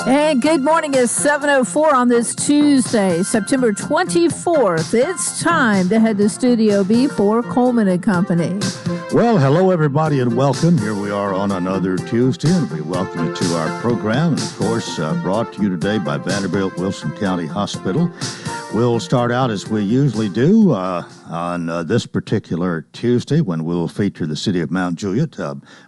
And good morning. It's 7:04 on this Tuesday, September 24th. It's time to head to Studio B for Coleman and Company. Well, hello, everybody, and welcome. Here we are on another Tuesday, and we welcome you to our program. And, of course, brought to you today by Vanderbilt Wilson County Hospital. We'll start out as we usually do on this particular Tuesday when we'll feature the city of Mount Juliet,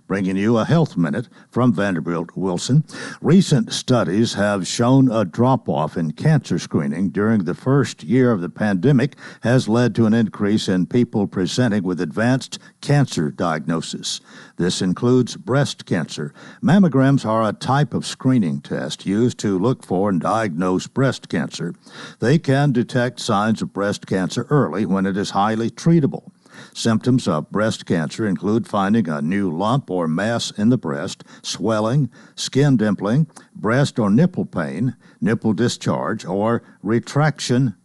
bringing you a health minute from Vanderbilt Wilson. Recent studies have shown a drop-off in cancer screening during the first year of the pandemic has led to an increase in people presenting with advanced cancer diagnosis. This includes breast cancer. Mammograms are a type of screening test used to look for and diagnose breast cancer. They can detect signs of breast cancer early when it is highly treatable. Symptoms of breast cancer include finding a new lump or mass in the breast, swelling, skin dimpling, breast or nipple pain, nipple discharge, or retraction,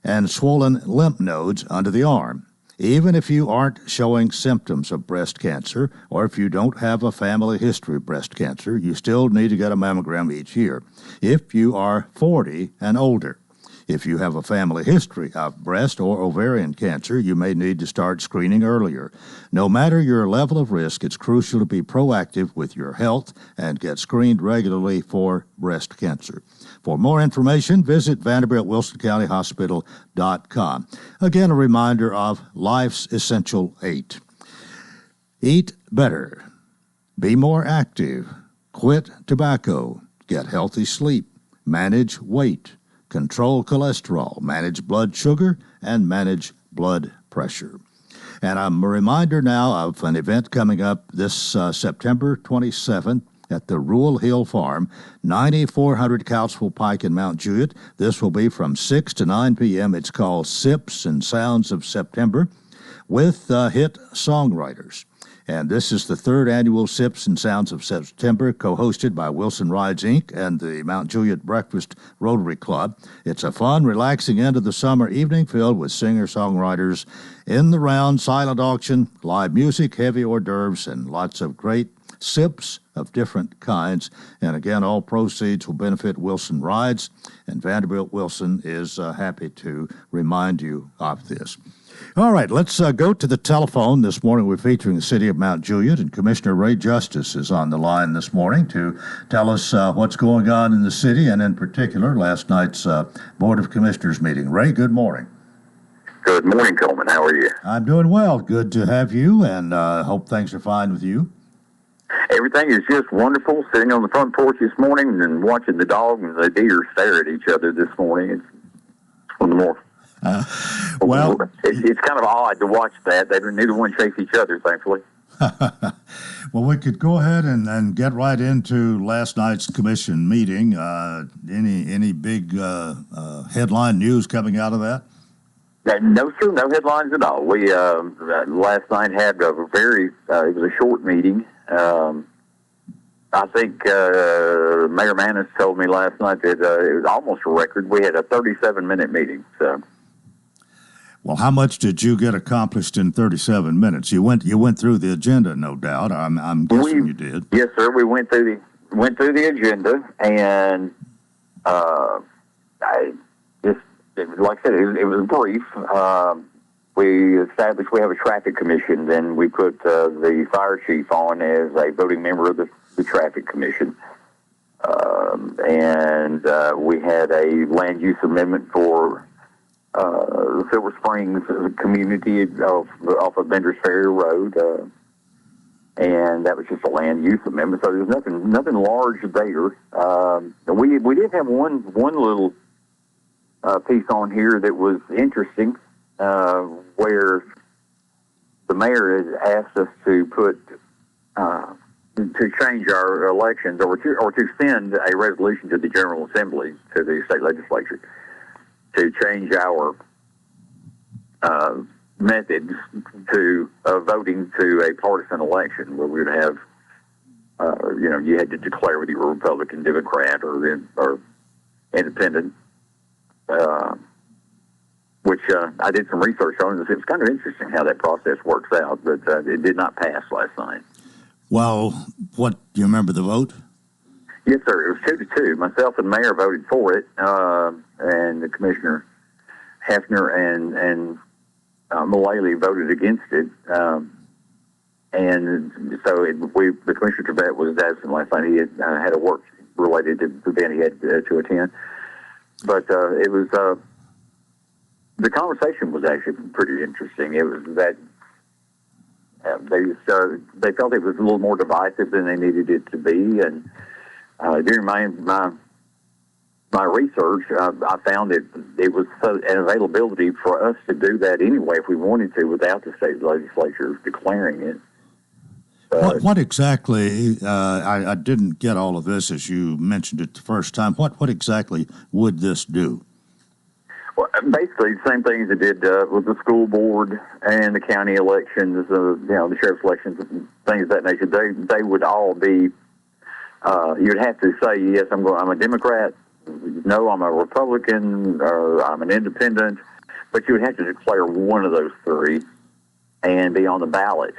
and swollen lymph nodes under the arm. Even if you aren't showing symptoms of breast cancer, or if you don't have a family history of breast cancer, you still need to get a mammogram each year if you are 40 and older. If you have a family history of breast or ovarian cancer, you may need to start screening earlier. No matter your level of risk, it's crucial to be proactive with your health and get screened regularly for breast cancer. For more information, visit VanderbiltWilsonCountyHospital.com. Again, a reminder of Life's Essential 8. Eat better. Be more active. Quit tobacco. Get healthy sleep. Manage weight. Control cholesterol, manage blood sugar, and manage blood pressure. And a reminder now of an event coming up this September 27th at the Rural Hill Farm, 9400 Couchville Pike in Mount Juliet. This will be from 6 to 9 p.m. It's called Sips and Sounds of September with hit songwriters. And this is the third annual Sips and Sounds of September, co-hosted by Wilson Rides, Inc. and the Mount Juliet Breakfast Rotary Club. It's a fun, relaxing end of the summer evening filled with singer-songwriters in the round, silent auction, live music, heavy hors d'oeuvres, and lots of great sips of different kinds. And again, all proceeds will benefit Wilson Rides, and Vanderbilt Wilson is happy to remind you of this. All right, let's go to the telephone. This morning we're featuring the city of Mount Juliet, and Commissioner Ray Justice is on the line this morning to tell us what's going on in the city, and in particular, last night's Board of Commissioners meeting. Ray, good morning. Good morning, Coleman. How are you? I'm doing well. Good to have you, and hope things are fine with you. Everything is just wonderful. Sitting on the front porch this morning and watching the dog and the deer stare at each other this morning. It's one of the more... Well, it's kind of odd to watch that. They neither one chase each other, thankfully. Well, we could go ahead and get right into last night's commission meeting. Any big headline news coming out of that? No, sir, no headlines at all. We last night had a very it was a short meeting. I think Mayor Mannis told me last night that it was almost a record. We had a 37-minute meeting. So. Well, how much did you get accomplished in 37 minutes? You went through the agenda, no doubt. I'm guessing you did. Yes, sir. We went through the agenda, and like I said, it was brief. We established we have a traffic commission. Then we put the fire chief on as a voting member of the traffic commission, and we had a land use amendment for the Silver Springs community off of Bender's Ferry Road, and that was just a land use amendment. So there's nothing large there. We did have one little piece on here that was interesting, where the mayor has asked us to put to change our elections or to send a resolution to the General Assembly, to the state legislature, to change our methods to voting to a partisan election, where we would have, you had to declare whether you were Republican, Democrat, or independent. Which I did some research on, and it's kind of interesting how that process works out, but it did not pass last night. Well, do you remember the vote? Yes, sir. It was 2-2. Myself and the mayor voted for it, and the Commissioner Hefner and Mullally voted against it. And so the Commissioner Trevette was absent last night. He had a work-related event he had to attend. But it was the conversation was actually pretty interesting. It was that they felt it was a little more divisive than they needed it to be, and during my research, I found it was an availability for us to do that anyway if we wanted to without the state legislature declaring it. What exactly, I didn't get all of this as you mentioned it the first time, what exactly would this do? Well, basically the same things it did with the school board and the county elections, the sheriff's elections, things of that nature. They would all be, you'd have to say, yes, I'm a Democrat, no, I'm a Republican, or I'm an independent, but you would have to declare one of those three and be on the ballot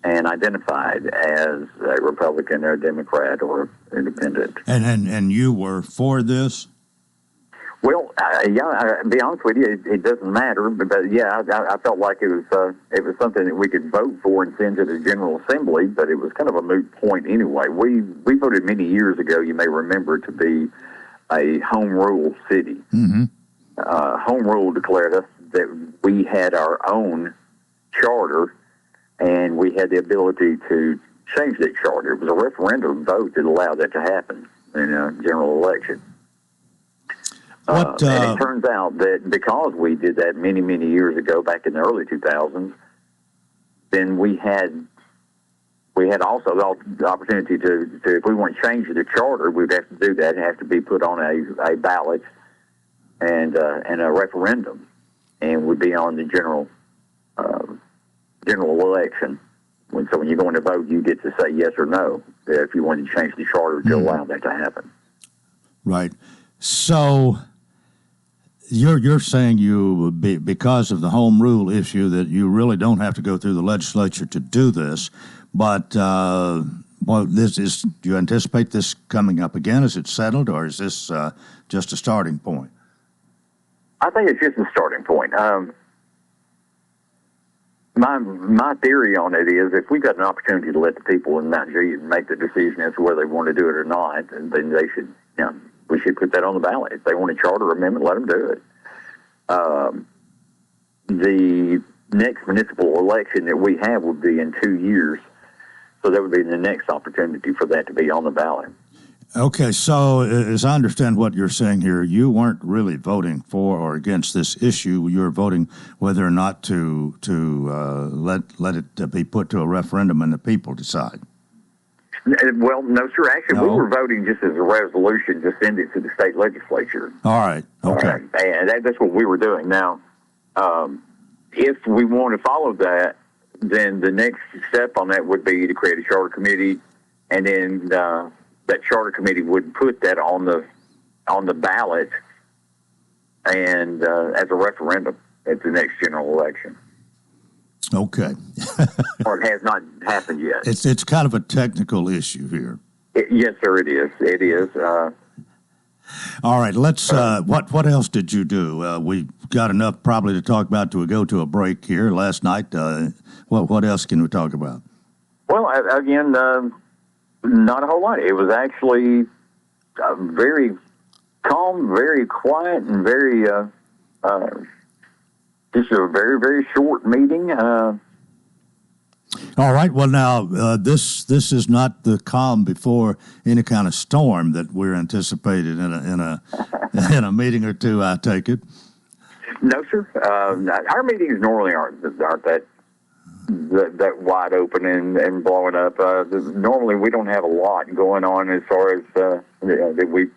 and identified as a Republican or a Democrat or independent. And you were for this? Well, to be honest with you, it doesn't matter. But yeah, I felt like it was something that we could vote for and send to the General Assembly. But it was kind of a moot point anyway. We voted many years ago. You may remember to be a home rule city. Mm-hmm. Home rule declared us that we had our own charter, and we had the ability to change that charter. It was a referendum vote that allowed that to happen in a general election. And it turns out that because we did that many, many years ago, back in the early 2000s, then we had also the opportunity to if we want to change the charter, we'd have to do that. It'd have to be put on a ballot and a referendum, and would be on the general election. So when you're going to vote, you get to say yes or no if you want to change the charter to allow that to happen. Right. So you're saying because of the home rule issue that you really don't have to go through the legislature to do this, but do you anticipate this coming up again? Is it settled, or is this just a starting point? I think it's just a starting point. My theory on it is if we've got an opportunity to let the people in Mount Juliet make the decision as to whether they want to do it or not, then they should, we should put that on the ballot. If they want a charter amendment, let them do it. The next municipal election that we have would be in 2 years, so that would be the next opportunity for that to be on the ballot. Okay, so as I understand what you're saying here, you weren't really voting for or against this issue. You were voting whether or not to let it be put to a referendum and the people decide. Well, no, sir. Actually, we were voting just as a resolution to send it to the state legislature. All right. Okay. And that's what we were doing. Now, if we want to follow that, then the next step on that would be to create a charter committee, and then that charter committee would put that on the ballot and as a referendum at the next general election. Okay. Or it has not happened yet. It's kind of a technical issue here. Yes, sir, it is. It is. All right, let's. What else did you do? We got enough probably to talk about to go to a break here last night. What else can we talk about? Well, again, not a whole lot. It was actually very calm, very quiet, and very just a very, very short meeting. All right. Well, now this is not the calm before any kind of storm that we're anticipating in a meeting or two. I take it. No, sir. Our meetings normally aren't that wide open and blowing up. Normally, we don't have a lot going on as far as that we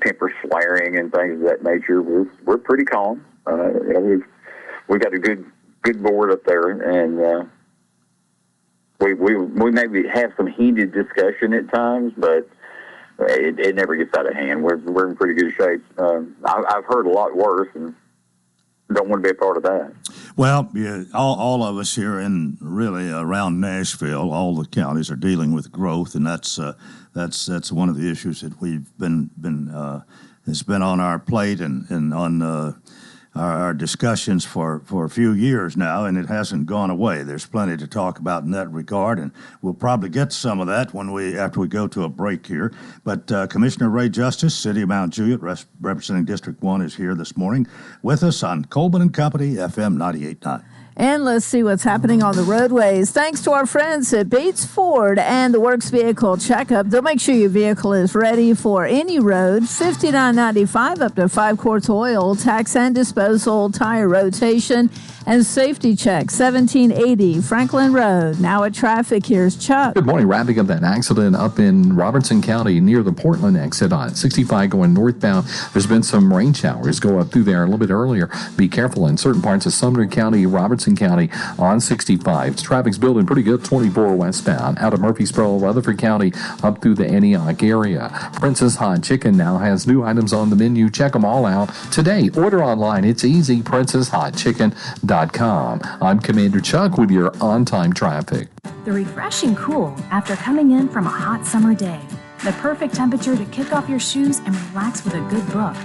temper swearing and things of that nature. We're pretty calm. We've got a good board up there, and we maybe have some heated discussion at times, but it never gets out of hand. We're in pretty good shape. I've heard a lot worse, and don't want to be a part of that. Well, yeah, all of us here in really around Nashville, all the counties are dealing with growth, and that's one of the issues that we've been has been on our plate and on our discussions for a few years now, and it hasn't gone away. There's plenty to talk about in that regard, and we'll probably get some of that after we go to a break here. But Commissioner Ray Justice, City of Mount Juliet, representing District 1, is here this morning with us on Coleman and Company, FM 98.9. And let's see what's happening on the roadways. Thanks to our friends at Bates Ford and the Works Vehicle Checkup. They'll make sure your vehicle is ready for any road. $59.95 up to 5 quarts oil, tax and disposal, tire rotation, and safety check. 1780 Franklin Road. Now at traffic, here's Chuck. Good morning. Wrapping up that accident up in Robertson County near the Portland exit on 65 going northbound. There's been some rain showers go up through there a little bit earlier. Be careful in certain parts of Sumner County, Robertson County on 65. Traffic's building pretty good. 24 westbound out of Murfreesboro, Rutherford County up through the Antioch area. Princess Hot Chicken now has new items on the menu. Check them all out today. Order online. It's easy. PrincessHotChicken.com. I'm Commander Chuck with your on-time traffic. The refreshing cool after coming in from a hot summer day. The perfect temperature to kick off your shoes and relax with a good book.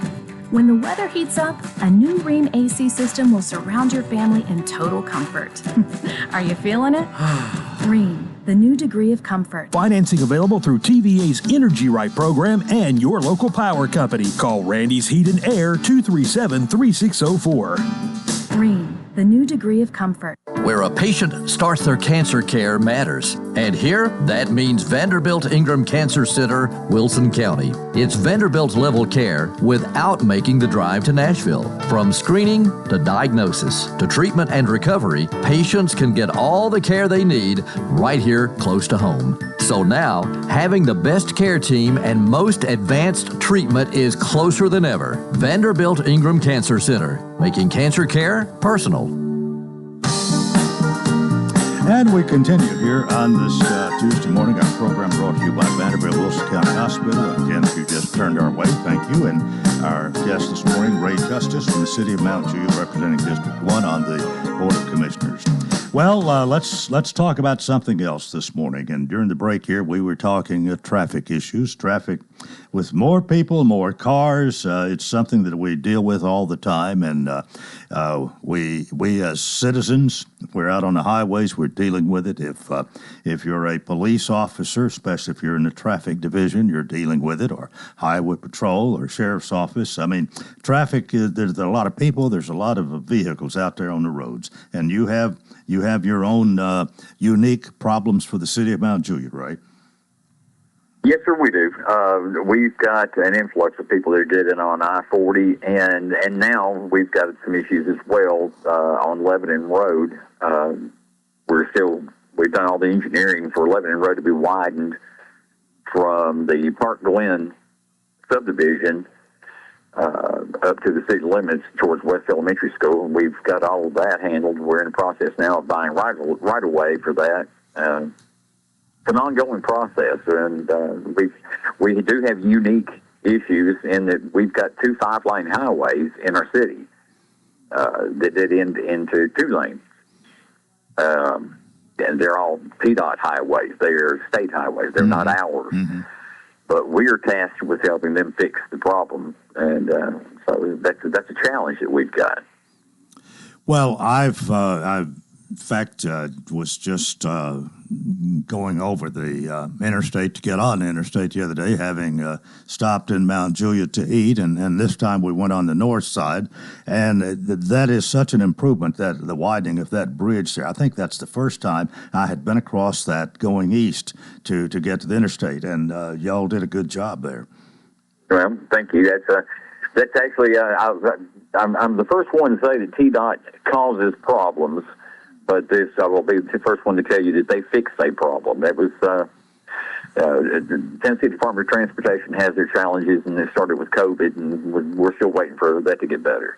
When the weather heats up, a new Rheem AC system will surround your family in total comfort. Are you feeling it? Rheem, the new degree of comfort. Financing available through TVA's Energy Right program and your local power company. Call Randy's Heat and Air 237-3604. Rheem, the new degree of comfort. Where a patient starts their cancer care matters. And here, that means Vanderbilt Ingram Cancer Center, Wilson County. It's Vanderbilt level care without making the drive to Nashville. From screening to diagnosis to treatment and recovery, patients can get all the care they need right here close to home. So now, having the best care team and most advanced treatment is closer than ever. Vanderbilt Ingram Cancer Center, making cancer care personal. And we continue here on this Tuesday morning. Our program brought to you by Vanderbilt Wilson County Hospital. Again, if you just turned our way, thank you. And our guest this morning, Ray Justice from the City of Mount Juliet, representing District 1 on the Board of Commissioners. Well, let's talk about something else this morning. And during the break here, we were talking traffic issues. Traffic with more people, more cars. It's something that we deal with all the time. And we as citizens, we're out on the highways, we're dealing with it. If you're a police officer, especially if you're in the traffic division, you're dealing with it, or highway patrol or sheriff's office. I mean, traffic, there's a lot of people, there's a lot of vehicles out there on the roads. And you have your own unique problems for the city of Mount Juliet, right? Yes, sir, we do. We've got an influx of people that are getting on I-40, and now we've got some issues as well on Lebanon Road. We've done all the engineering for Lebanon Road to be widened from the Park Glen subdivision up to the city limits towards West Elementary School, and we've got all of that handled. We're in the process now of buying right-of-way for that. It's an ongoing process, and we do have unique issues in that we've got 2 5-lane highways in our city that end into 2 lanes. And they're all PDOT highways. They're state highways. They're not ours. Mm-hmm. But we are tasked with helping them fix the problem, and so that's a challenge that we've got. Well, I've in fact, was just going over the interstate to get on the interstate the other day, having stopped in Mount Juliet to eat, and this time we went on the north side, and that is such an improvement, that the widening of that bridge there. I think that's the first time I had been across that going east to get to the interstate, and y'all did a good job there. Well, thank you. That's actually I'm the first one to say that TDOT causes problems. But I will be the first one to tell you that they fixed a problem. That was the Tennessee Department of Transportation has their challenges, and they started with COVID, and we're still waiting for that to get better.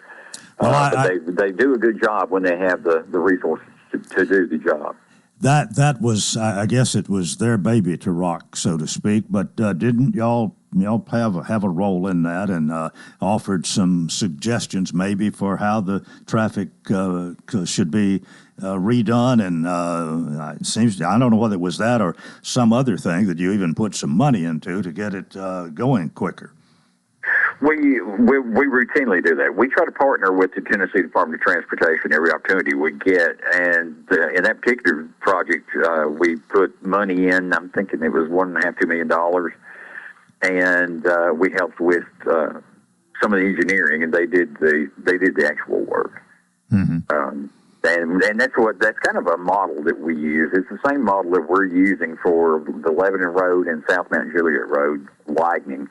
Well, but they do a good job when they have the resources to do the job. That was, I guess it was their baby to rock, so to speak. But didn't y'all have a role in that, and offered some suggestions maybe for how the traffic should be redone. And it seems, I don't know whether it was that or some other thing that you even put some money into to get it going quicker. We routinely do that. We try to partner with the Tennessee Department of Transportation every opportunity we get, and in that particular project, we put money in. I'm thinking it was $1.5–2 million, and we helped with some of the engineering, and they did the actual work. Mm-hmm. And that's kind of a model that we use. It's the same model that we're using for the Lebanon Road and South Mount Juliet Road widening.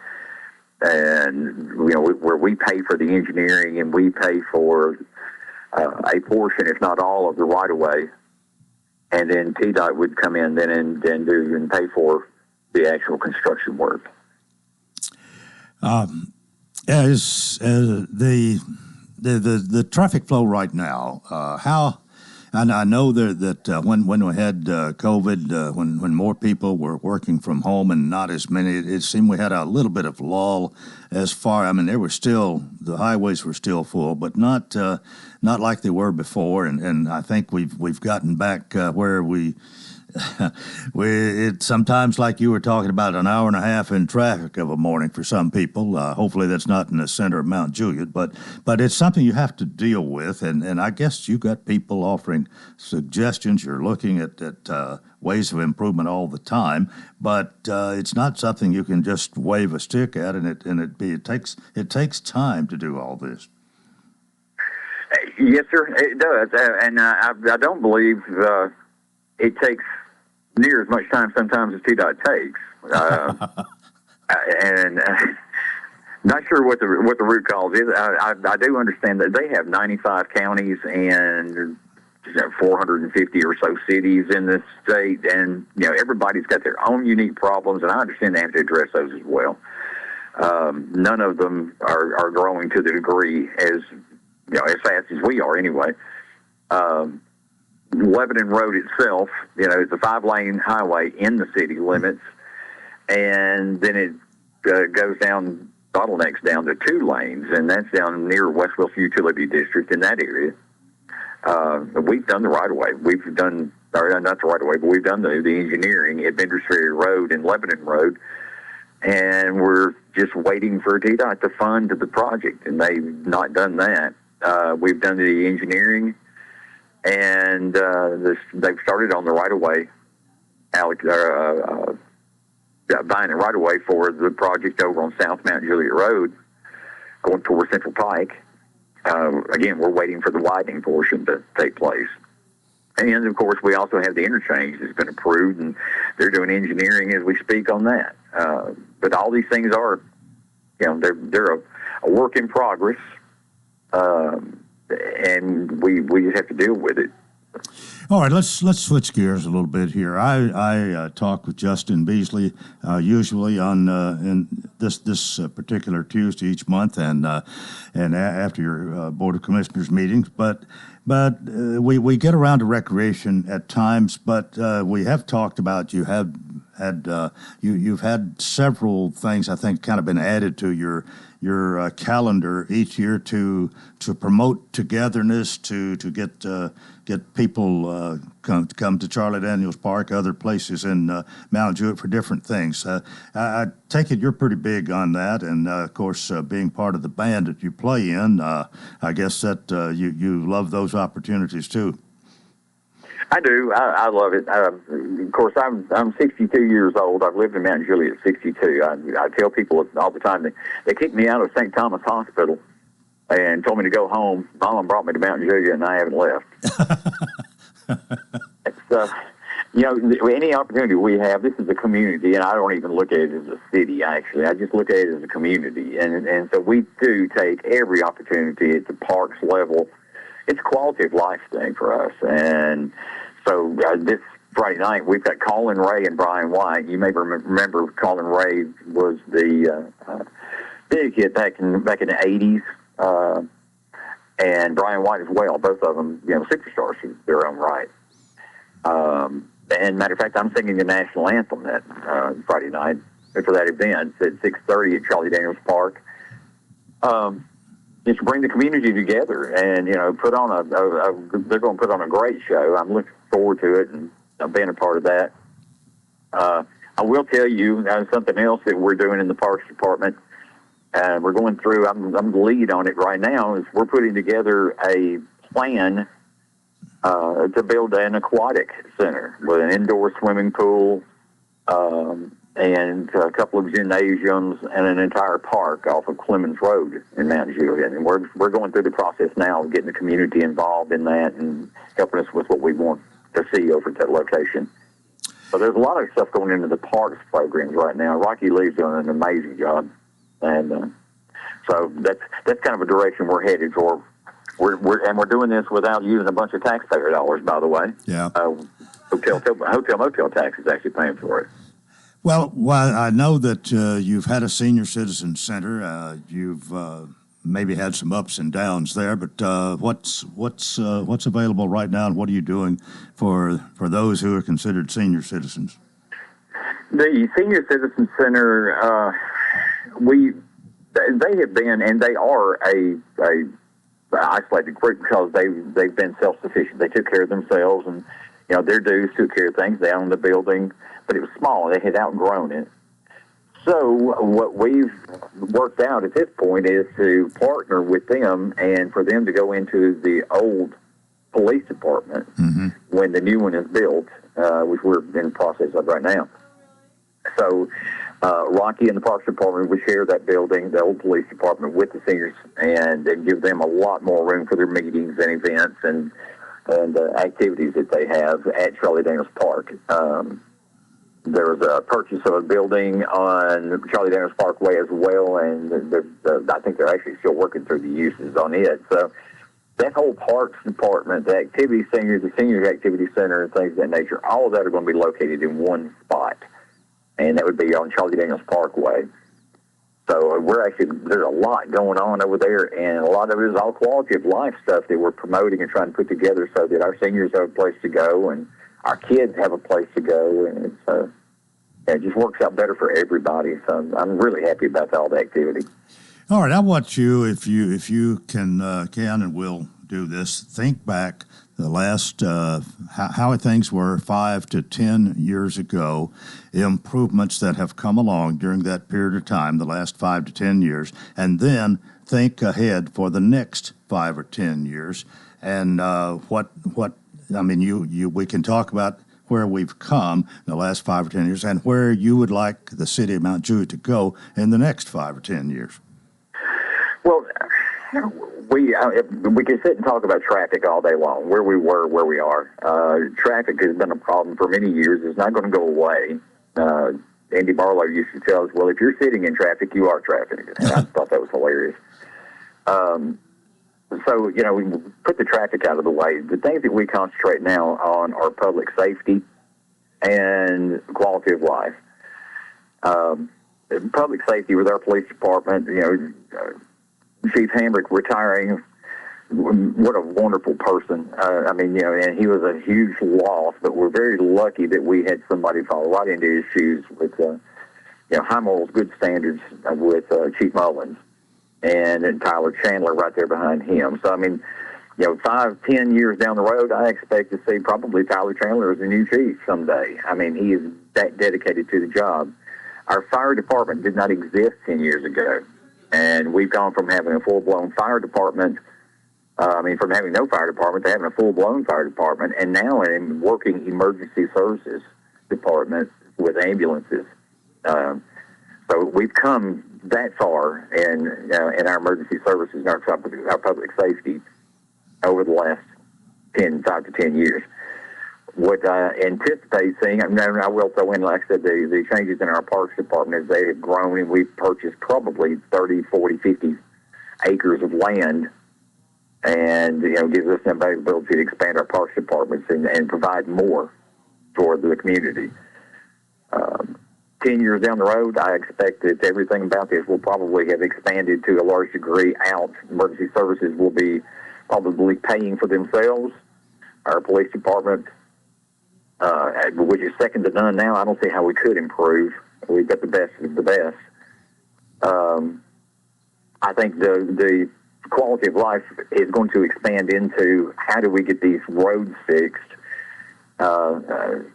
And, where we pay for the engineering and we pay for a portion, if not all, of the right-of-way. And then TDOT would come in then and do and pay for the actual construction work. As the traffic flow right now, how... And I know that when we had COVID, when more people were working from home and not as many, it seemed we had a little bit of lull as far. I mean, the highways were still full, but not like they were before. And I think we've gotten back where it's sometimes, like you were talking about, an hour and a half in traffic of a morning for some people. Hopefully that's not in the center of Mount Juliet, but it's something you have to deal with. And I guess you got people offering suggestions. You're looking at ways of improvement all the time, but it's not something you can just wave a stick at, and it takes time to do all this. Yes, sir, it does, and I don't believe it takes near as much time sometimes as TDOT takes, and not sure what the root cause is. I do understand that they have 95 counties and 450 or so cities in this state, and everybody's got their own unique problems, and I understand they have to address those as well. None of them are growing to the degree as fast as we are, anyway. Lebanon Road itself, is a 5-lane highway in the city limits, and then it bottlenecks down to 2 lanes, and that's down near West Wilson Utility District in that area. We've done the right-of-way. We've done, or not the right-of-way, but we've done the engineering at Benders Ferry Road and Lebanon Road, and we're just waiting for TDOT to fund the project, and they've not done that. We've done the engineering, and they've started on the right-of-way, buying the right-of-way for the project over on South Mount Juliet Road, going toward Central Pike. Again, we're waiting for the widening portion to take place. And, of course, we also have the interchange that's been approved, and they're doing engineering as we speak on that. But all these things are, they're a work in progress, and we just have to deal with it. All right, let's switch gears a little bit here. I talk with Justin Beasley usually on in this particular Tuesday each month, and after your Board of Commissioners meetings. But we get around to recreation at times. But we have talked about you've had several things I think kind of been added to your calendar each year to promote togetherness, to get people come to Charlie Daniels Park, other places in Mount Juliet for different things. I take it you're pretty big on that, and of course, being part of the band that you play in, I guess that you love those opportunities too. I do. I love it. Of course, I'm 62 years old. I've lived in Mount Juliet at 62. I tell people all the time that they kicked me out of St. Thomas Hospital and told me to go home. Mama brought me to Mount Juliet, and I haven't left. It's, any opportunity we have, this is a community, and I don't even look at it as a city, actually. I just look at it as a community. And so we do take every opportunity at the parks level. It's a quality of life thing for us. And so this Friday night, we've got Colin Ray and Brian White. You may remember Colin Ray was the big hit back in the 80s, and Brian White as well. Both of them, superstars in their own right. And matter of fact, I'm singing the national anthem that Friday night. for that event at 6:30 at Charlie Daniels Park. Just bring the community together and, put on they're going to put on a great show. I'm looking forward to it and being a part of that. I will tell you something else that we're doing in the Parks Department. We're going through, I'm the lead on it right now, is we're putting together a plan to build an aquatic center with an indoor swimming pool, and a couple of gymnasiums and an entire park off of Clemens Road in Mount Juliet. And we're going through the process now of getting the community involved in that and helping us with what we want to see over at that location. So there's a lot of stuff going into the parks programs right now. Rocky Lee's doing an amazing job. And so that's kind of a direction we're headed for. We're doing this without using a bunch of taxpayer dollars, by the way. Yeah. Hotel motel tax is actually paying for it. Well, I know that you've had a senior citizen center. You've maybe had some ups and downs there, but what's available right now, and what are you doing for those who are considered senior citizens? The Senior Citizen Center, they have been, and they are a isolated group because they've been self-sufficient. They took care of themselves, and their dues took care of things. They owned the building, but it was small. They had outgrown it. So what we've worked out at this point is to partner with them and for them to go into the old police department when the new one is built, which we're in the process of right now. So Rocky and the Parks Department would share that building, the old police department, with the seniors, and give them a lot more room for their meetings and events and activities that they have at Charlie Daniels Park. There was a purchase of a building on Charlie Daniels Parkway as well, and I think they're actually still working through the uses on it. So that whole Parks Department, the activity center, the Seniors Activity Center, and things of that nature, all of that are going to be located in one spot, and that would be on Charlie Daniels Parkway. So there's a lot going on over there, and a lot of it is all quality of life stuff that we're promoting and trying to put together so that our seniors have a place to go and our kids have a place to go, and it just works out better for everybody. So I'm really happy about all the activity. All right, I want you, if you can and will do this, think back the last how things were 5 to 10 years ago, improvements that have come along during that period of time, the last 5 to 10 years, and then think ahead for the next 5 or 10 years, and we can talk about where we've come in the last 5 or 10 years and where you would like the city of Mount Juliet to go in the next 5 or 10 years. Well, we can sit and talk about traffic all day long, where we were, where we are. Traffic has been a problem for many years. It's not going to go away. Andy Barlow used to tell us, well, if you're sitting in traffic, you are traffic. And I thought that was hilarious. So, we put the traffic out of the way. The things that we concentrate now on are public safety and quality of life. Public safety with our police department, Chief Hamrick retiring, what a wonderful person. And he was a huge loss, but we're very lucky that we had somebody fall right into his shoes with, high morals, good standards with Chief Mullins. And Tyler Chandler right there behind him. So, 5-10 years down the road, I expect to see probably Tyler Chandler as the new chief someday. He is that dedicated to the job. Our fire department did not exist 10 years ago. And we've gone from having a full-blown fire department, from having no fire department to having a full-blown fire department, and now in working emergency services department with ambulances. So we've come that far in our emergency services and our public safety over the last 5 to 10 years. What I anticipate seeing, I will throw in, like I said, the changes in our parks department as they have grown, and we've purchased probably 30, 40, 50 acres of land, and gives us the ability to expand our parks departments and provide more for the community. 10 years down the road, I expect that everything about this will probably have expanded to a large degree out. Emergency services will be probably paying for themselves. Our police department, which is second to none now, I don't see how we could improve We've got the best of the best. I think the quality of life is going to expand into how do we get these roads fixed, and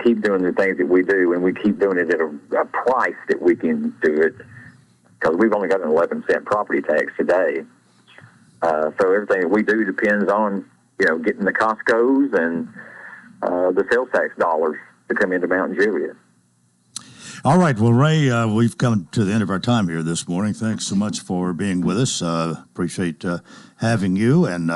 keep doing the things that we do, and we keep doing it at a price that we can do it, because we've only got an 11-cent property tax today. So everything that we do depends on, getting the Costco's and the sales tax dollars to come into Mountain Juliet. All right. Well, Ray, we've come to the end of our time here this morning. Thanks so much for being with us. Appreciate having you. And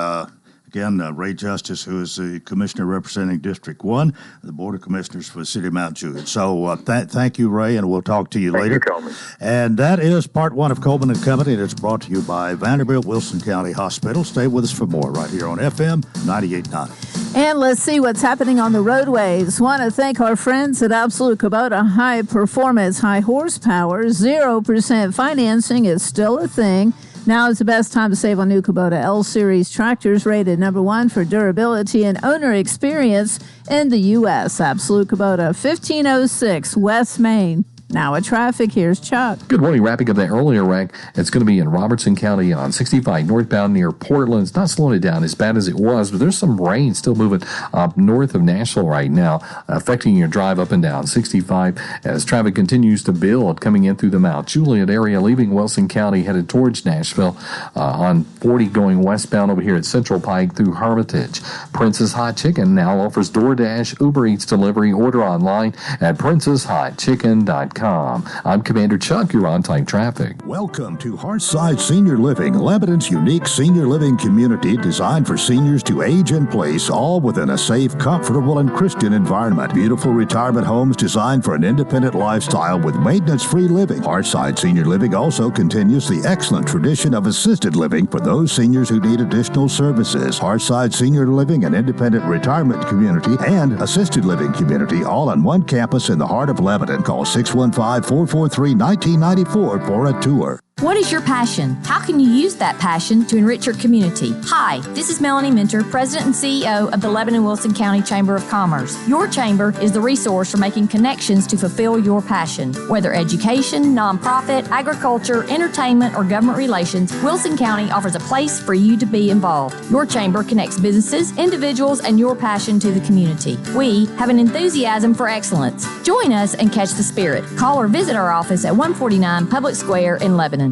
again, Ray Justice, who is the commissioner representing District 1, the Board of Commissioners for the City of Mount Juliet. So thank you, Ray, and we'll talk to you later. Thank you, Coleman. And that is part one of Coleman and Company, and it's brought to you by Vanderbilt Wilson County Hospital. Stay with us for more right here on FM 98.9. And let's see what's happening on the roadways. Want to thank our friends at Absolute Kubota. High performance, high horsepower, 0% financing is still a thing. Now is the best time to save on new Kubota L-Series tractors, rated number 1 for durability and owner experience in the U.S. Absolute Kubota, 1506 West Main. Now at traffic, here's Chuck. Good morning. Wrapping up that earlier wreck. It's going to be in Robertson County on 65 northbound near Portland. It's not slowing it down as bad as it was, but there's some rain still moving up north of Nashville right now, affecting your drive up and down 65 as traffic continues to build coming in through the Mount Juliet area, leaving Wilson County headed towards Nashville on 40 going westbound over here at Central Pike through Hermitage. Princess Hot Chicken now offers DoorDash, Uber Eats delivery. Order online at princesshotchicken.com. I'm Commander Chuck. You're on time traffic. Welcome to Hearthside Senior Living, Lebanon's unique senior living community designed for seniors to age in place, all within a safe, comfortable, and Christian environment. Beautiful retirement homes designed for an independent lifestyle with maintenance-free living. Hearthside Senior Living also continues the excellent tradition of assisted living for those seniors who need additional services. Hearthside Senior Living, an independent retirement community and assisted living community, all on one campus in the heart of Lebanon. Call 615-443-1994 for a tour. What is your passion? How can you use that passion to enrich your community? Hi, this is Melanie Minter, President and CEO of the Lebanon-Wilson County Chamber of Commerce. Your chamber is the resource for making connections to fulfill your passion. Whether education, nonprofit, agriculture, entertainment, or government relations, Wilson County offers a place for you to be involved. Your chamber connects businesses, individuals, and your passion to the community. We have an enthusiasm for excellence. Join us and catch the spirit. Call or visit our office at 149 Public Square in Lebanon.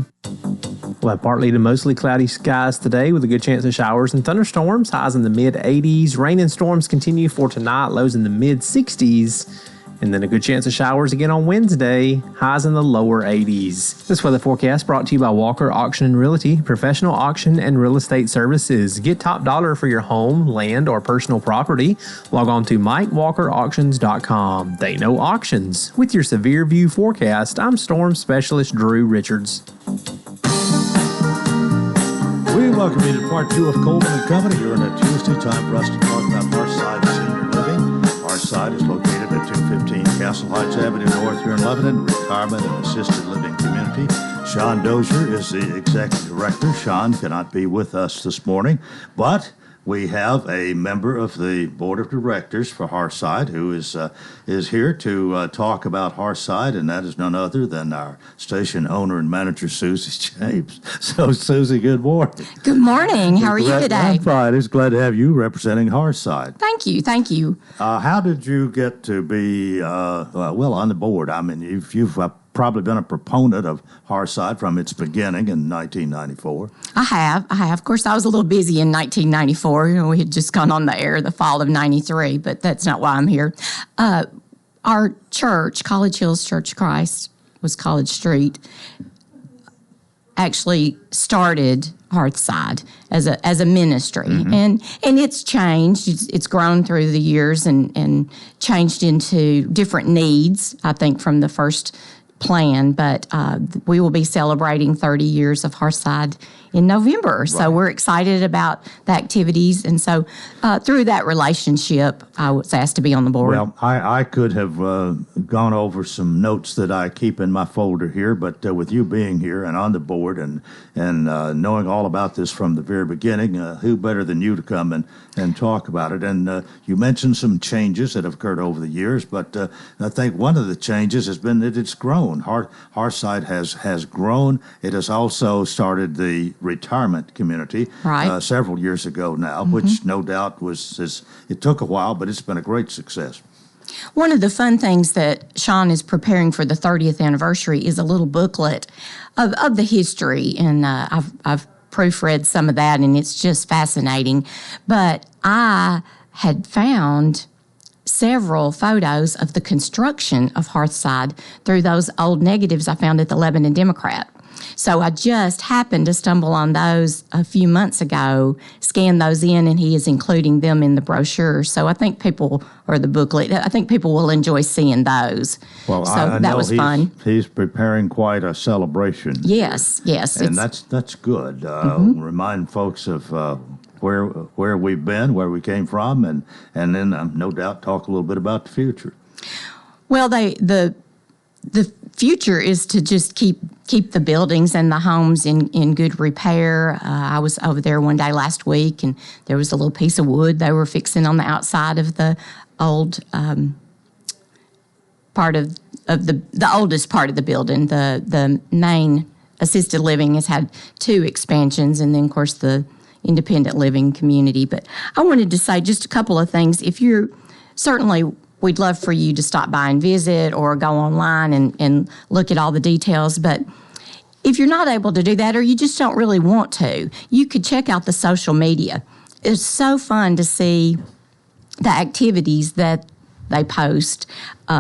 We'll have partly to mostly cloudy skies today with a good chance of showers and thunderstorms. Highs in the mid-80s. Rain and storms continue for tonight. Lows in the mid-60s. And then a good chance of showers again on Wednesday. Highs in the lower 80s. This weather forecast brought to you by Walker Auction and Realty, professional auction and real estate services. Get top dollar for your home, land, or personal property. Log on to MikeWalkerAuctions.com. They know auctions. With your severe view forecast, I'm Storm Specialist Drew Richards. We welcome you to part 2 of Coleman and Company here on a Tuesday. Time for us to talk about Hearthside Senior Living. Hearthside is located at 215 Castle Heights Avenue North here in Lebanon, retirement and assisted living community. Sean Dozier is the executive director. Sean cannot be with us this morning, but we have a member of the board of directors for Hearthside who is here to talk about Hearthside, and that is none other than our station owner and manager, Susie James. So, Susie, good morning. Good morning. How are you today? I'm fine. It's glad to have you representing Hearthside. Thank you. Thank you. How did you get to be on the board? I mean, you've probably been a proponent of Hearthside from its beginning in 1994. I have. Of course, I was a little busy in 1994. We had just gone on the air the fall of 93, but that's not why I'm here. Our church, College Hills Church of Christ, was College Street, actually started Hearthside as a ministry, and it's changed. It's grown through the years and changed into different needs. I think from the first plan, but we will be celebrating 30 years of Hearthside in November. Right. So we're excited about the activities. And so through that relationship, I was asked to be on the board. Well, I could have gone over some notes that I keep in my folder here, but with you being here and on the board and knowing all about this from the very beginning, who better than you to come and talk about it? And you mentioned some changes that have occurred over the years, but I think one of the changes has been that it's grown. Hearthside has grown. It has also started the retirement community several years ago now, which no doubt it took a while, but it's been a great success. One of the fun things that Sean is preparing for the 30th anniversary is a little booklet of the history, and I've proofread some of that, and it's just fascinating. But I had found several photos of the construction of Hearthside through those old negatives I found at the Lebanon Democrat. So I just happened to stumble on those a few months ago, scanned those in, and he is including them in the brochure. So I think people, or the booklet, I think people will enjoy seeing those. Well, so I that was fun. He's preparing quite a celebration. Yes. And that's good. Remind folks of where we've been, where we came from, and then no doubt talk a little bit about the future. Well, the future is to just keep the buildings and the homes in good repair. I was over there one day last week, and there was a little piece of wood they were fixing on the outside of the old part of the oldest part of the building. The main assisted living has had 2 expansions, and then of course the independent living community. But I wanted to say just a couple of things. If you're certainly, we'd love for you to stop by and visit or go online and look at all the details. But if you're not able to do that, or you just don't really want to, you could check out the social media. It's so fun to see the activities that they post.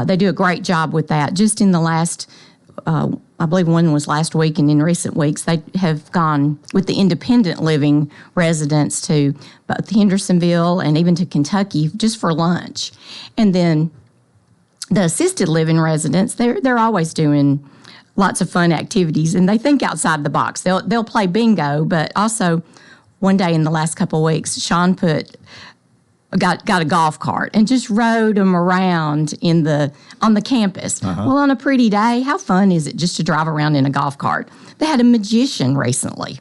They do a great job with that. Just in the last, I believe one was last week, and in recent weeks, they have gone with the independent living residents to both Hendersonville and even to Kentucky just for lunch. And then the assisted living residents, they're always doing lots of fun activities, and they think outside the box. They'll play bingo, but also one day in the last couple of weeks, Sean got a golf cart and just rode them around on the campus. Well, on a pretty day, how fun is it just to drive around in a golf cart? They had a magician recently.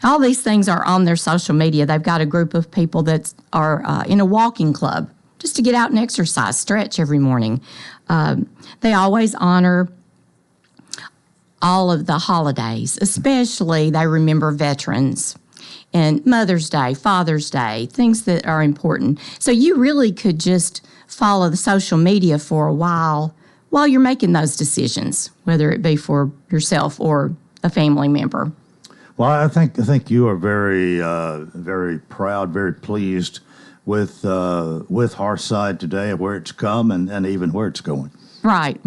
All these things are on their social media. They've got a group of people that are in a walking club just to get out and exercise, stretch every morning. They always honor all of the holidays, especially they remember veterans. And Mother's Day, Father's Day, things that are important. So you really could just follow the social media for a while you're making those decisions, whether it be for yourself or a family member. Well, I think you are very, very proud, very pleased with Hearthside today, where it's come and even where it's going. Right.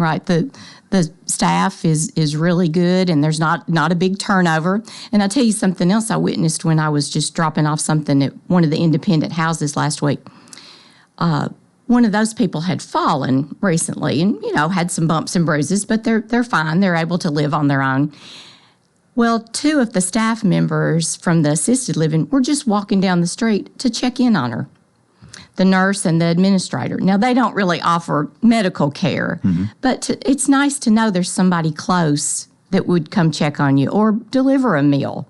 The staff is really good, and there's not a big turnover. And I'll tell you something else I witnessed when I was just dropping off something at one of the independent houses last week. One of those people had fallen recently and, had some bumps and bruises, but they're fine. They're able to live on their own. Well, 2 of the staff members from the assisted living were just walking down the street to check in on her. The nurse and the administrator. Now, they don't really offer medical care, but it's nice to know there's somebody close that would come check on you or deliver a meal,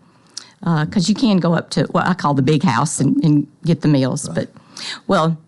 because you can go up to what I call the big house and get the meals. Right. But, well...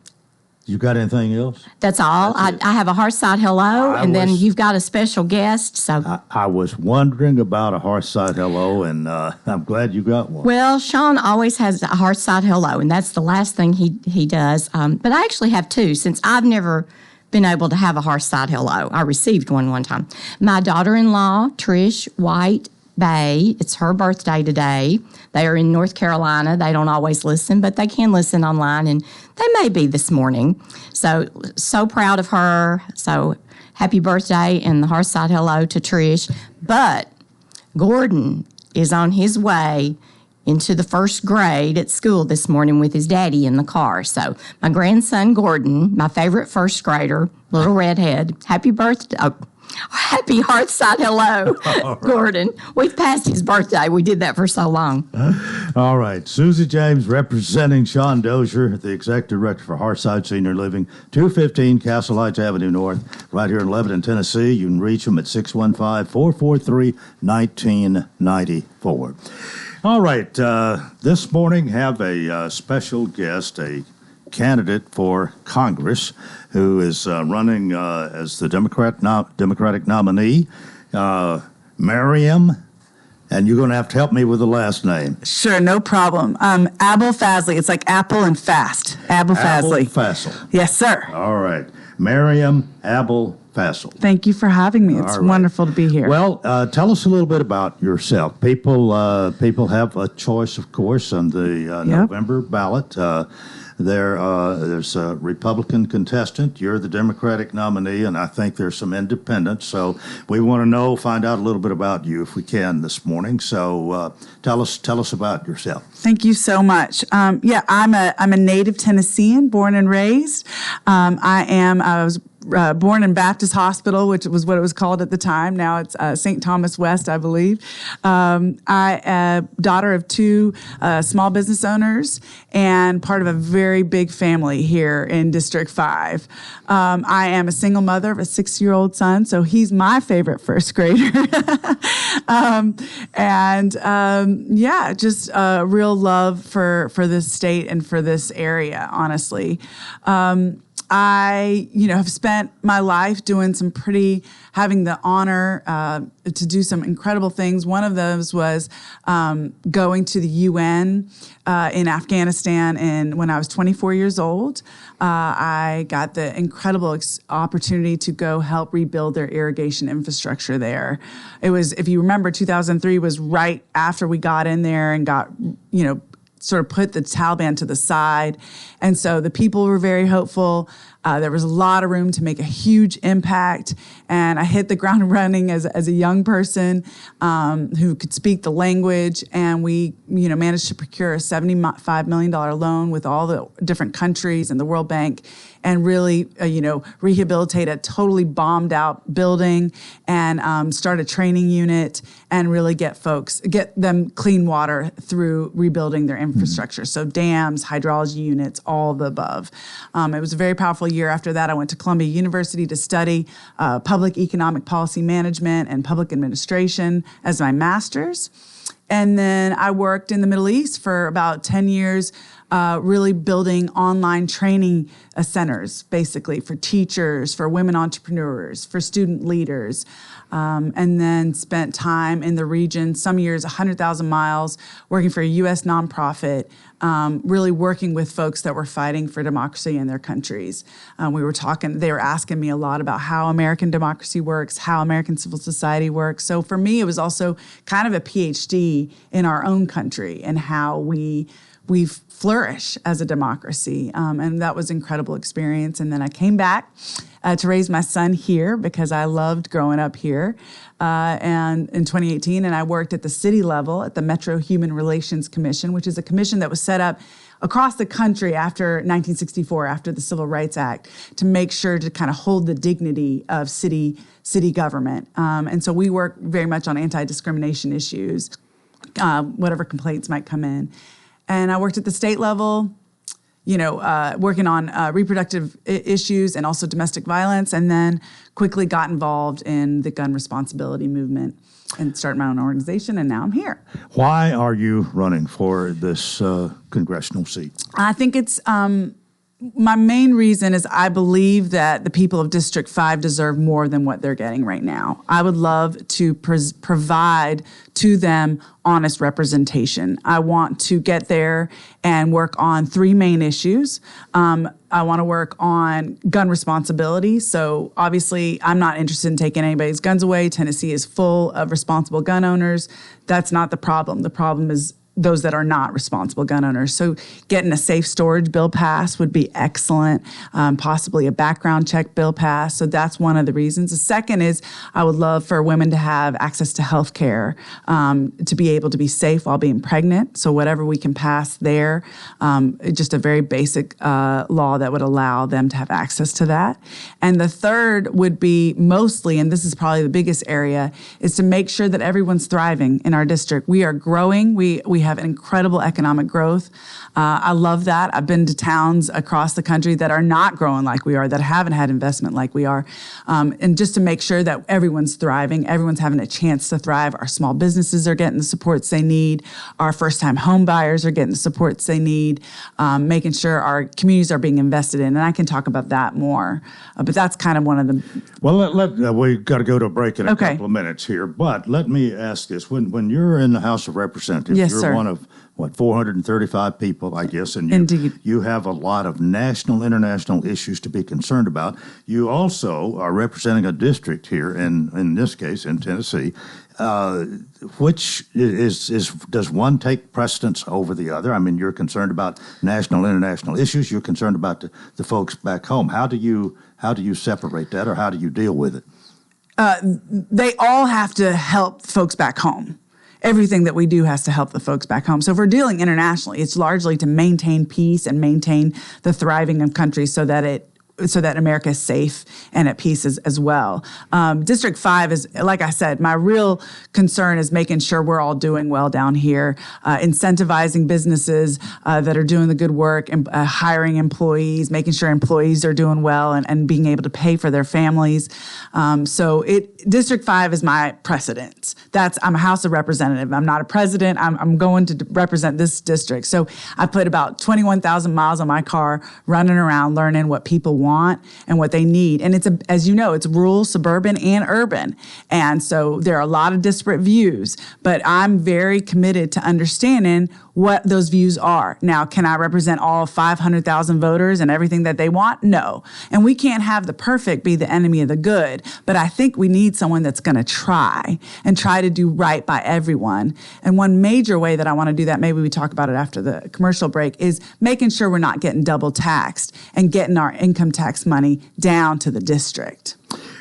You got anything else? That's all. I have a Hearthside hello, and then you've got a special guest. So I was wondering about a Hearthside hello, and I'm glad you got one. Well, Sean always has a Hearthside hello, and that's the last thing he does. But I actually have 2, since I've never been able to have a Hearthside hello. I received one time. My daughter-in-law, Trish White Bay, it's her birthday today. They are in North Carolina. They don't always listen, but they can listen online, and they may be this morning. So proud of her. So happy birthday and the Hearthside hello to Trish. But Gordon is on his way into the 1st grade at school this morning with his daddy in the car. So my grandson Gordon, my favorite 1st grader, little redhead, happy birthday. Oh, Happy Hearthside hello, Gordon. We've passed his birthday. We did that for so long. All right. Susie James representing Sean Dozier, the Executive Director for Hearthside Senior Living, 215 Castle Heights Avenue North, right here in Lebanon, Tennessee. You can reach them at 615-443-1994. All right. This morning have a special guest, a candidate for Congress who is running as the Democratic nominee, Miriam, and you're going to have to help me with the last name. Sure, no problem. Abel Fazley. It's like apple and fast. Abel Fazley. Fazl. Yes, sir. All right. Miriam Abel Fazl. Thank you for having me. It's wonderful to be here. Well, tell us a little bit about yourself. People have a choice, of course, on the November ballot. There's a Republican contestant. You're the Democratic nominee, and I think there's some independents. So we want to find out a little bit about you if we can this morning. So tell us about yourself. Thank you so much. I'm a native Tennessean, born and raised. I was born in Baptist Hospital, which was what it was called at the time. Now it's St. Thomas West, I believe. I daughter of two small business owners and part of a very big family here in District 5. I am a single mother of a 6-year-old son, so he's my favorite first grader. Just a real love for this state and for this area, honestly. I, have spent my life having the honor to do some incredible things. One of those was going to the UN in Afghanistan, and when I was 24 years old, I got the incredible opportunity to go help rebuild their irrigation infrastructure there. It was, if you remember, 2003 was right after we got in there and got, sort of put the Taliban to the side. And so the people were very hopeful. There was a lot of room to make a huge impact. And I hit the ground running as a young person who could speak the language. And we, managed to procure a $75 million loan with all the different countries and the World Bank, and really, rehabilitate a totally bombed out building and start a training unit and really get them clean water through rebuilding their infrastructure. So dams, hydrology units, all the above. It was a very powerful year. After that, I went to Columbia University to study public economic policy management and public administration as my master's. And then I worked in the Middle East for about 10 years, really building online training centers, basically, for teachers, for women entrepreneurs, for student leaders, and then spent time in the region, some years 100,000 miles, working for a U.S. nonprofit, really working with folks that were fighting for democracy in their countries. They were asking me a lot about how American democracy works, how American civil society works. So for me, it was also kind of a PhD in our own country and how we flourish as a democracy. And that was an incredible experience. And then I came back to raise my son here because I loved growing up here. And in 2018, and I worked at the city level at the Metro Human Relations Commission, which is a commission that was set up across the country after 1964, after the Civil Rights Act, to make sure to kind of hold the dignity of city government. And so we work very much on anti-discrimination issues, whatever complaints might come in. And I worked at the state level, working on reproductive issues and also domestic violence, and then quickly got involved in the gun responsibility movement and started my own organization, and now I'm here. Why are you running for this congressional seat? I think it's my main reason is I believe that the people of District 5 deserve more than what they're getting right now. I would love to provide to them honest representation. I want to get there and work on 3 main issues. I want to work on gun responsibility. So obviously, I'm not interested in taking anybody's guns away. Tennessee is full of responsible gun owners. That's not the problem. The problem is those that are not responsible gun owners. So getting a safe storage bill passed would be excellent, possibly a background check bill passed. So that's one of the reasons. The second is I would love for women to have access to health care, to be able to be safe while being pregnant. So whatever we can pass there, just a very basic law that would allow them to have access to that. And the third would be mostly, and this is probably the biggest area, is to make sure that everyone's thriving in our district. We are growing. We have incredible economic growth. I love that. I've been to towns across the country that are not growing like we are, that haven't had investment like we are. And just to make sure that everyone's thriving, everyone's having a chance to thrive. Our small businesses are getting the supports they need. Our first-time home buyers are getting the supports they need. Making sure our communities are being invested in. And I can talk about that more. But that's kind of one of the... Well, we've got to go to a break in a couple of minutes here. But let me ask this. When you're in the House of Representatives, yes, you're sir. one of, 435 people, I guess, and Indeed. You have a lot of national, international issues to be concerned about. You also are representing a district here, in this case, in Tennessee, which does one take precedence over the other? I mean, you're concerned about national, international issues. You're concerned about the folks back home. How do you separate that, or how do you deal with it? They all have to help folks back home. Everything that we do has to help the folks back home. So if we're dealing internationally, it's largely to maintain peace and maintain the thriving of countries so that America is safe and at peace as well. District 5 is, like I said, my real concern is making sure we're all doing well down here, incentivizing businesses that are doing the good work, and hiring employees, making sure employees are doing well and being able to pay for their families. District 5 is my precedent. I'm a House of Representative. I'm not a president. I'm going to represent this district. So I put about 21,000 miles on my car running around learning what people want and what they need. And as you know, it's rural, suburban, and urban. And so there are a lot of disparate views, but I'm very committed to understanding what those views are. Now, can I represent all 500,000 voters and everything that they want? No. And we can't have the perfect be the enemy of the good, but I think we need someone that's going to try to do right by everyone. And one major way that I want to do that, maybe we talk about it after the commercial break, is making sure we're not getting double taxed and getting our income tax money down to the district.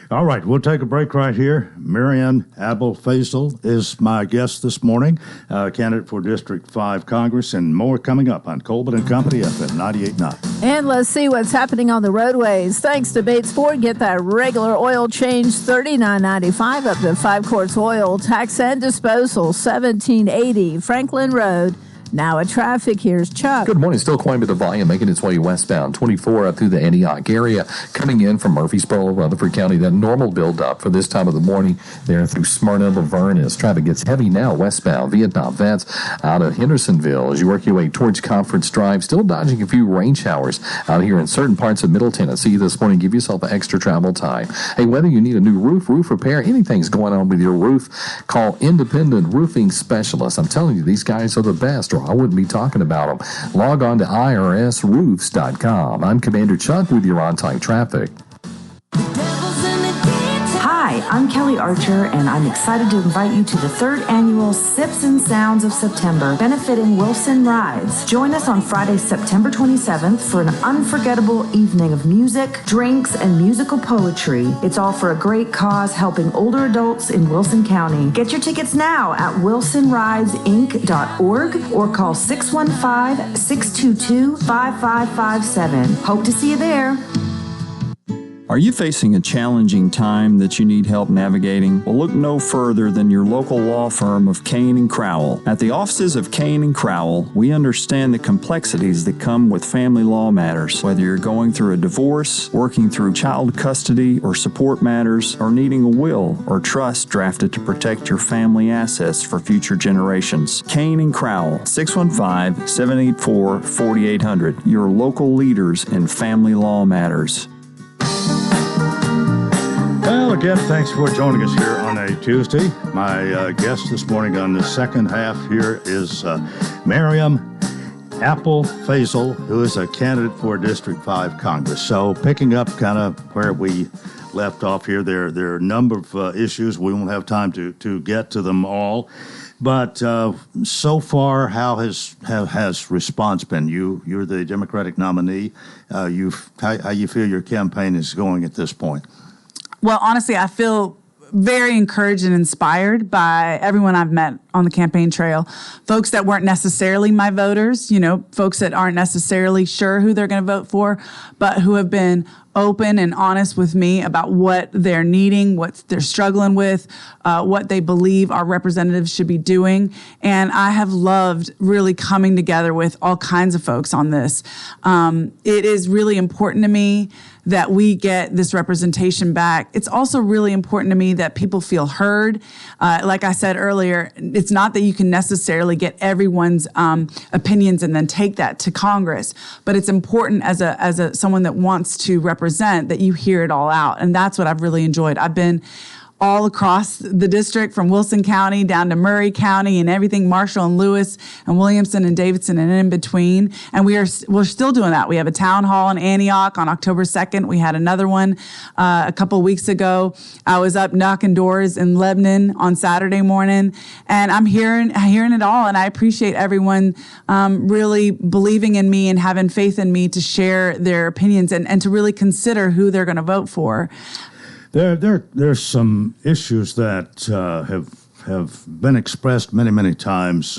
All right, we'll take a break right here. Marianne Abel Faisal is my guest this morning, candidate for District 5 Congress, and more coming up on Coleman and Company FM 98.9. And let's see what's happening on the roadways. Thanks to Bates Ford, get that regular oil change, $39.95 up to 5 quarts oil. Tax and disposal, $17.80. Franklin Road. Now at traffic, here's Chuck. Good morning. Still quite a bit of volume making its way westbound. 24 up through the Antioch area. Coming in from Murfreesboro, Rutherford County. That normal buildup for this time of the morning there through Smyrna, Laverne, as traffic gets heavy now westbound. Vietnam Vets out of Hendersonville as you work your way towards Conference Drive. Still dodging a few rain showers out here in certain parts of Middle Tennessee this morning. Give yourself an extra travel time. Hey, whether you need a new roof repair, anything's going on with your roof, call Independent Roofing Specialists. I'm telling you, these guys are the best, or I wouldn't be talking about them. Log on to irsroofs.com. I'm Commander Chuck with your on-time traffic. Hi, I'm Kelly Archer, and I'm excited to invite you to the 3rd annual Sips and Sounds of September, benefiting Wilson Rides. Join us on Friday, September 27th for an unforgettable evening of music, drinks, and musical poetry. It's all for a great cause, helping older adults in Wilson County. Get your tickets now at wilsonridesinc.org or call 615-622-5557. Hope to see you there. Are you facing a challenging time that you need help navigating? Well, look no further than your local law firm of Kane & Crowell. At the offices of Kane & Crowell, we understand the complexities that come with family law matters. Whether you're going through a divorce, working through child custody or support matters, or needing a will or trust drafted to protect your family assets for future generations. Kane & Crowell, 615-784-4800. Your local leaders in family law matters. Well, again, thanks for joining us here on a Tuesday. My guest this morning on the second half here is Miriam Apple Faisal, who is a candidate for District 5 Congress. So picking up kind of where we left off here. There are a number of issues. We won't have time to get to them all. But so far, how has response been? You're the Democratic nominee. How you feel your campaign is going at this point? Well, honestly, I feel very encouraged and inspired by everyone I've met on the campaign trail. Folks that weren't necessarily my voters, folks that aren't necessarily sure who they're going to vote for, but who have been open and honest with me about what they're needing, what they're struggling with, what they believe our representatives should be doing. And I have loved really coming together with all kinds of folks on this. It is really important to me that we get this representation back. It's also really important to me that people feel heard. Like I said earlier, it's not that you can necessarily get everyone's opinions and then take that to Congress, but it's important as someone that wants to represent that you hear it all out. And that's what I've really enjoyed. I've been all across the district from Wilson County down to Murray County and everything, Marshall and Lewis and Williamson and Davidson and in between. And we're still doing that. We have a town hall in Antioch on October 2nd. We had another one a couple of weeks ago. I was up knocking doors in Lebanon on Saturday morning, and I'm hearing it all. And I appreciate everyone really believing in me and having faith in me to share their opinions and to really consider who they're going to vote for. There's some issues that have been expressed many times,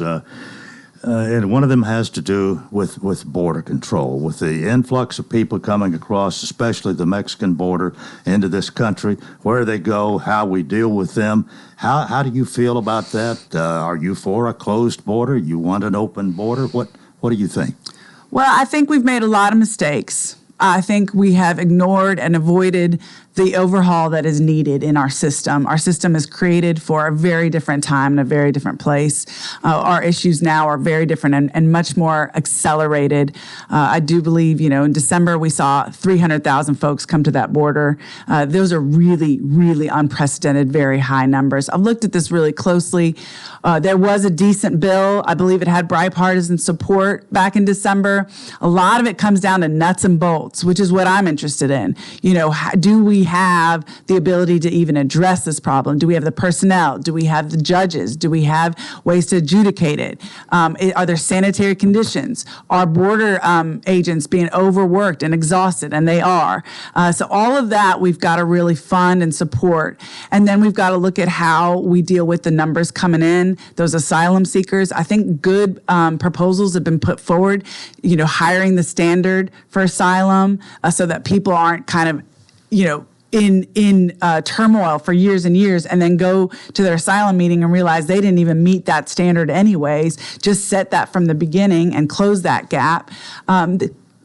and one of them has to do with border control, with the influx of people coming across, especially the Mexican border, into this country. Where they go, how we deal with them. How do you feel about that? Are you for a closed border? You want an open border? What do you think? Well, I think we've made a lot of mistakes. I think we have ignored and avoided the overhaul that is needed in our system. Our system is created for a very different time and a very different place. Our issues now are very different and much more accelerated. I do believe, in December we saw 300,000 folks come to that border. Those are really, really unprecedented, very high numbers. I've looked at this really closely. There was a decent bill. I believe it had bipartisan support back in December. A lot of it comes down to nuts and bolts, which is what I'm interested in. Do we have the ability to even address this problem? Do we have the personnel? Do we have the judges? Do we have ways to adjudicate it? Are there sanitary conditions? Are border agents being overworked and exhausted? And they are. So all of that we've got to really fund and support. And then we've got to look at how we deal with the numbers coming in, those asylum seekers. I think good proposals have been put forward, hiring the standard for asylum so that people aren't kind of, in turmoil for years and years and then go to their asylum meeting and realize they didn't even meet that standard anyways. Just set that from the beginning and close that gap.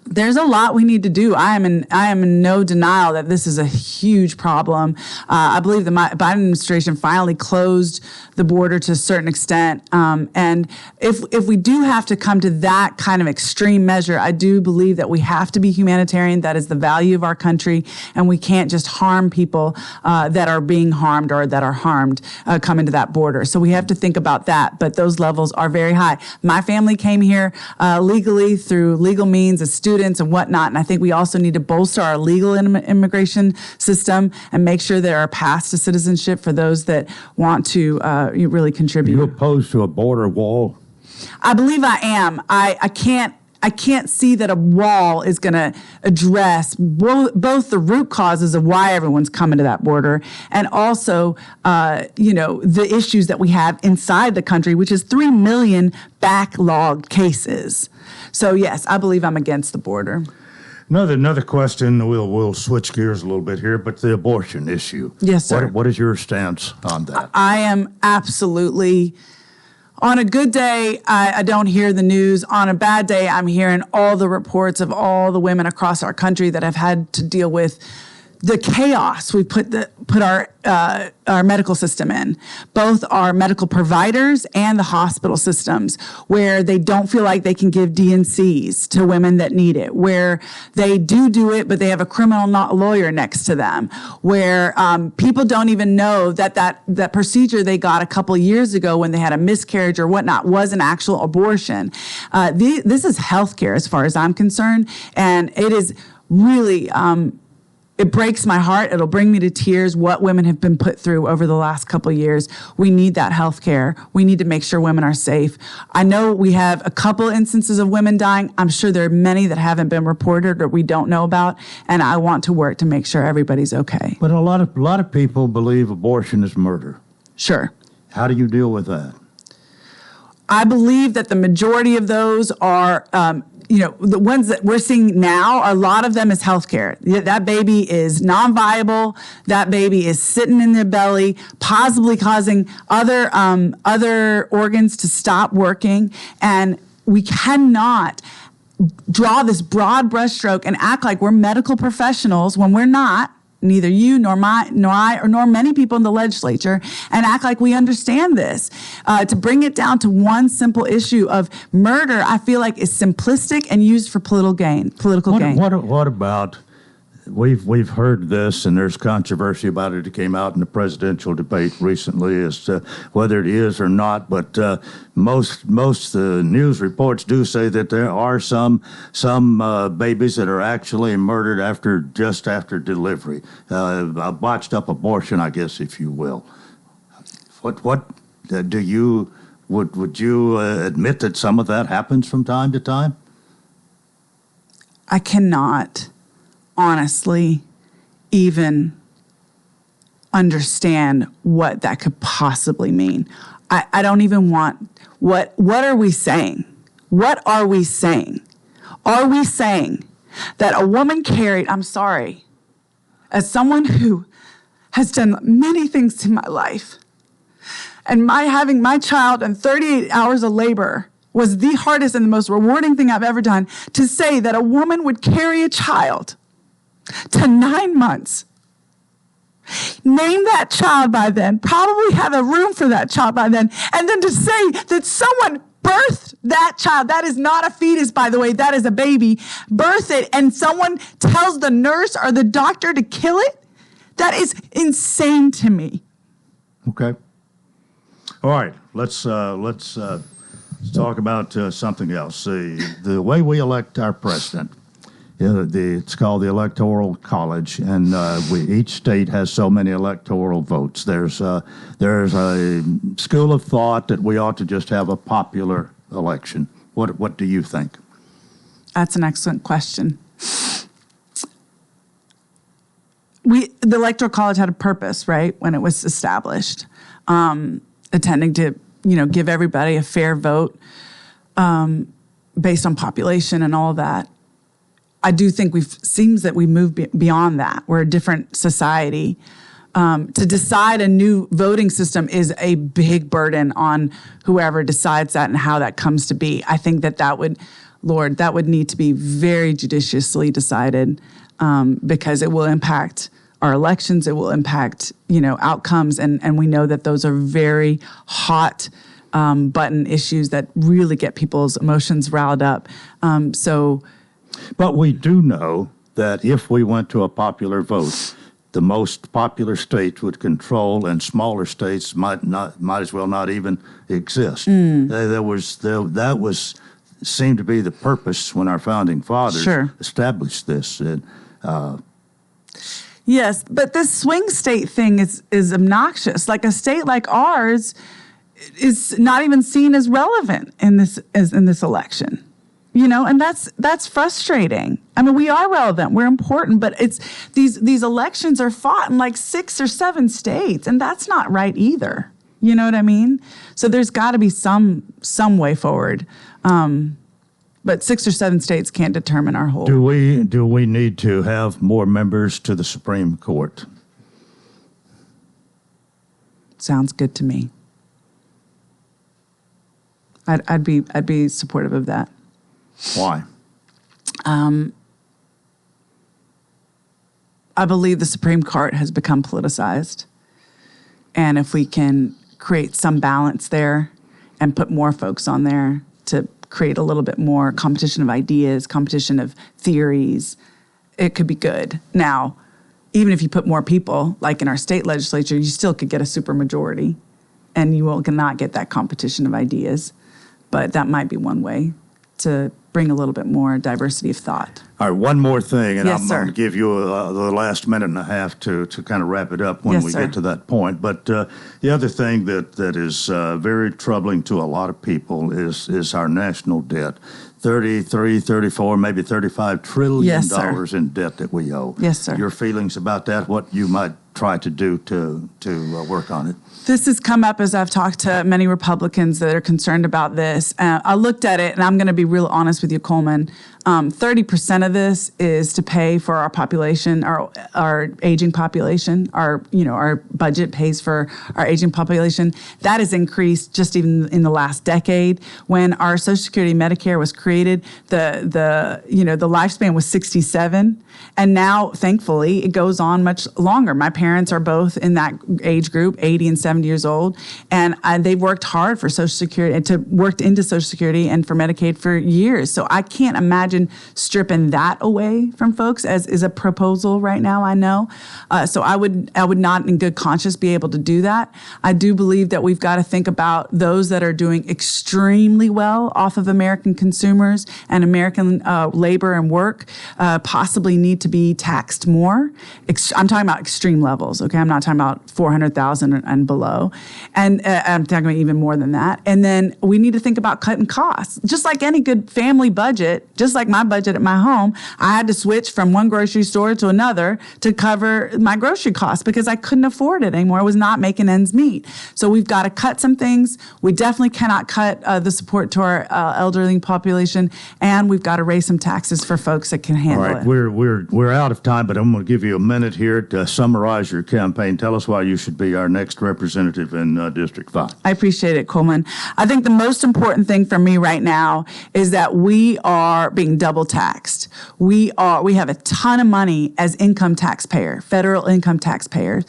There's a lot we need to do. I am in no denial that this is a huge problem. I believe the Biden administration finally closed the border to a certain extent. And if we do have to come to that kind of extreme measure, I do believe that we have to be humanitarian. That is the value of our country. And we can't just harm people that are being harmed or that are harmed coming to that border. So we have to think about that. But those levels are very high. My family came here legally through legal means as students and whatnot. And I think we also need to bolster our legal immigration system and make sure there are paths to citizenship for those that want to really contribute. Are you opposed to a border wall? I believe I am. I can't see that a wall is going to address both the root causes of why everyone's coming to that border and also, the issues that we have inside the country, which is 3 million backlogged cases. So, yes, I believe I'm against the border. Another question, we'll switch gears a little bit here, but the abortion issue. Yes, sir. What is your stance on that? I am absolutely... On a good day, I don't hear the news. On a bad day, I'm hearing all the reports of all the women across our country that have had to deal with the chaos we put our medical system in, both our medical providers and the hospital systems, where they don't feel like they can give D&Cs to women that need it, where they do it, but they have a criminal lawyer next to them, where people don't even know that procedure they got a couple years ago when they had a miscarriage or whatnot was an actual abortion. This is healthcare as far as I'm concerned, and it is really it breaks my heart. It'll bring me to tears what women have been put through over the last couple of years. We need that health care. We need to make sure women are safe. I know we have a couple instances of women dying. I'm sure there are many that haven't been reported or we don't know about. And I want to work to make sure everybody's okay. But a lot of people believe abortion is murder. Sure. How do you deal with that? I believe that the majority of those are, the ones that we're seeing now, a lot of them is healthcare. That baby is non-viable. That baby is sitting in their belly, possibly causing other organs to stop working. And we cannot draw this broad brushstroke and act like we're medical professionals when we're not. Neither you nor I nor many people in the legislature, and act like we understand this. To bring it down to one simple issue of murder, I feel like is simplistic and used for political gain. What about? We've heard this, and there's controversy about it. It came out in the presidential debate recently as to whether it is or not. But most news reports do say that there are some babies that are actually murdered just after delivery, a botched up abortion, I guess, if you will. What do you would you admit that some of that happens from time to time? I cannot honestly even understand what that could possibly mean. I don't even want, what are we saying? What are we saying? Are we saying that a woman carried, I'm sorry, as someone who has done many things in my life, and having my child and 38 hours of labor was the hardest and the most rewarding thing I've ever done, to say that a woman would carry a child to 9 months, name that child by then, probably have a room for that child by then, and then to say that someone birthed that child, that is not a fetus, by the way, that is a baby, birth it, and someone tells the nurse or the doctor to kill it, that is insane to me. Okay. All right, let's talk about something else. The way we elect our president. It's called the Electoral College, and each state has so many electoral votes. There's a school of thought that we ought to just have a popular election. What do you think? That's an excellent question. The Electoral College had a purpose, right, when it was established, intending to give everybody a fair vote based on population and all that. I do think seems that we moved beyond that. We're a different society. To decide a new voting system is a big burden on whoever decides that and how that comes to be. I think that would need to be very judiciously decided because it will impact our elections. It will impact, outcomes. And we know that those are very hot button issues that really get people's emotions riled up. But we do know that if we went to a popular vote, the most popular states would control, and smaller states might as well not even exist. That seemed to be the purpose when our founding fathers established this. Yes, but this swing state thing is obnoxious. Like a state like ours is not even seen as relevant in this election. And that's frustrating. I mean, we are relevant, we're important, but it's these elections are fought in like 6 or 7 states, and that's not right either. You know what I mean? So there's got to be some way forward. But 6 or 7 states can't determine our whole. Do we need to have more members to the Supreme Court? Sounds good to me. I'd be supportive of that. Why? I believe the Supreme Court has become politicized. And if we can create some balance there and put more folks on there to create a little bit more competition of ideas, competition of theories, it could be good. Now, even if you put more people, like in our state legislature, you still could get a supermajority, and you will not get that competition of ideas. But that might be one way to bring a little bit more diversity of thought. All right, one more thing, and Yes, I'm sir. going to give you the last minute and a half to kind of wrap it up when Yes, we sir. get to that point. But the other thing that is very troubling to a lot of people is our national debt. 33, 34, maybe $35 trillion Yes, sir. in debt that we owe. Yes, sir. Your feelings about that, what you might try to do to work on it? This has come up as I've talked to many Republicans that are concerned about this. I looked at it, and I'm going to be real honest with you, Coleman. 30% of this is to pay for our population, our aging population. Our budget pays for our aging population. That has increased just even in the last decade. When our Social Security Medicare was created, the lifespan was 67, and now thankfully it goes on much longer. My parents are both in that age group, 80 and 70 years old, and they've worked hard for Social Security and worked into Social Security and for Medicaid for years. So I can't imagine stripping that away from folks as is a proposal right now. I know, so I would not, in good conscience, be able to do that. I do believe that we've got to think about those that are doing extremely well off of American consumers and American labor and work, possibly need to be taxed more. I'm talking about extreme levels. Okay, I'm not talking about 400,000 and below, and I'm talking about even more than that. And then we need to think about cutting costs, just like any good family budget, just like my budget at my home. I had to switch from one grocery store to another to cover my grocery costs because I couldn't afford it anymore. I was not making ends meet. So we've got to cut some things. We definitely cannot cut the support to our elderly population, and we've got to raise some taxes for folks that can handle All right, it. we're out of time, but I'm going to give you a minute here to summarize your campaign. Tell us why you should be our next representative in District 5. I appreciate it, Coleman. I think the most important thing for me right now is that we are being double taxed. We have a ton of money as income taxpayer, federal income taxpayers,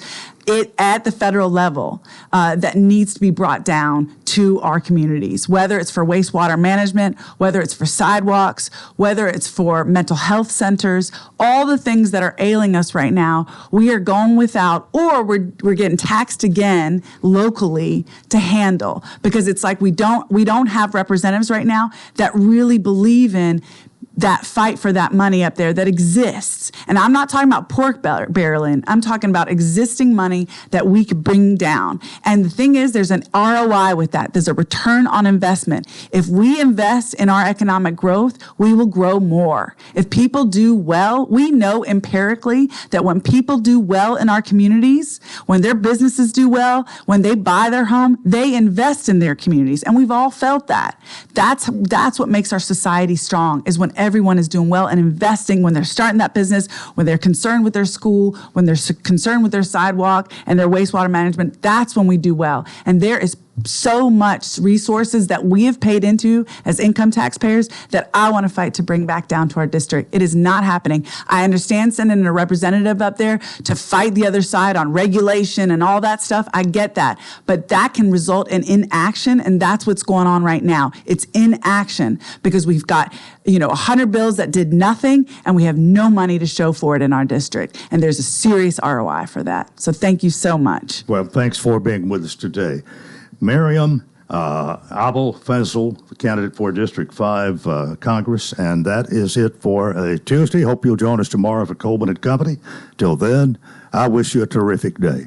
at the federal level that needs to be brought down to our communities, whether it's for wastewater management, whether it's for sidewalks, whether it's for mental health centers, all the things that are ailing us right now, we are going without, or we're getting taxed again locally to handle, because it's like we don't have representatives right now that really believe in that fight for that money up there that exists. And I'm not talking about pork barreling. I'm talking about existing money that we could bring down. And the thing is, there's an ROI with that. There's a return on investment. If we invest in our economic growth, we will grow more. If people do well, we know empirically that when people do well in our communities, when their businesses do well, when they buy their home, they invest in their communities. And we've all felt that. That's what makes our society strong, is when everyone is doing well and investing, when they're starting that business, when they're concerned with their school, when they're concerned with their sidewalk and their wastewater management. That's when we do well. And there is so much resources that we have paid into as income taxpayers that I want to fight to bring back down to our district. It is not happening. I understand sending a representative up there to fight the other side on regulation and all that stuff. I get that. But that can result in inaction, and that's what's going on right now. It's inaction because we've got 100 bills that did nothing, and we have no money to show for it in our district. And there's a serious ROI for that. So thank you so much. Well, thanks for being with us today. Miriam Abel Faisal, candidate for District 5 Congress, and that is it for a Tuesday. Hope you'll join us tomorrow for Coleman and Company. Till then, I wish you a terrific day.